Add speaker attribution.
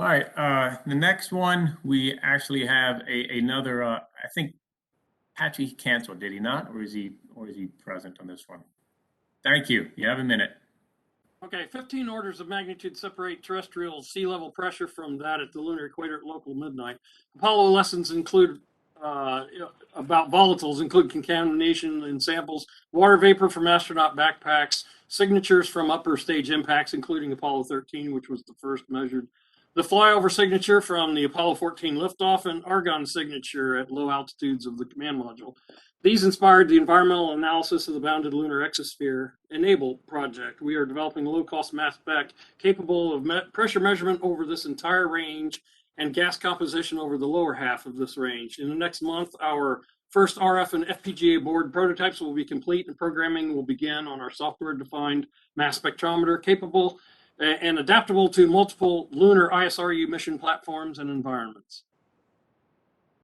Speaker 1: All right, the next one, we actually have another, I think Patchy canceled, did he not? Or is he present on this one? Thank you. You have a minute.
Speaker 2: Okay, 15 orders of magnitude separate terrestrial sea level pressure from that at the lunar equator at local midnight. Apollo lessons include about volatiles include contamination in samples, water vapor from astronaut backpacks, signatures from upper stage impacts, including Apollo 13, which was the first measured, the flyover signature from the Apollo 14 liftoff, and argon signature at low altitudes of the command module. These inspired the environmental analysis of the Bounded Lunar Exosphere Enable project. We are developing a low-cost mass spec capable of pressure measurement over this entire range and gas composition over the lower half of this range. In the next month, our first RF and FPGA board prototypes will be complete and programming will begin on our software-defined mass spectrometer capable and adaptable to multiple lunar ISRU mission platforms and environments.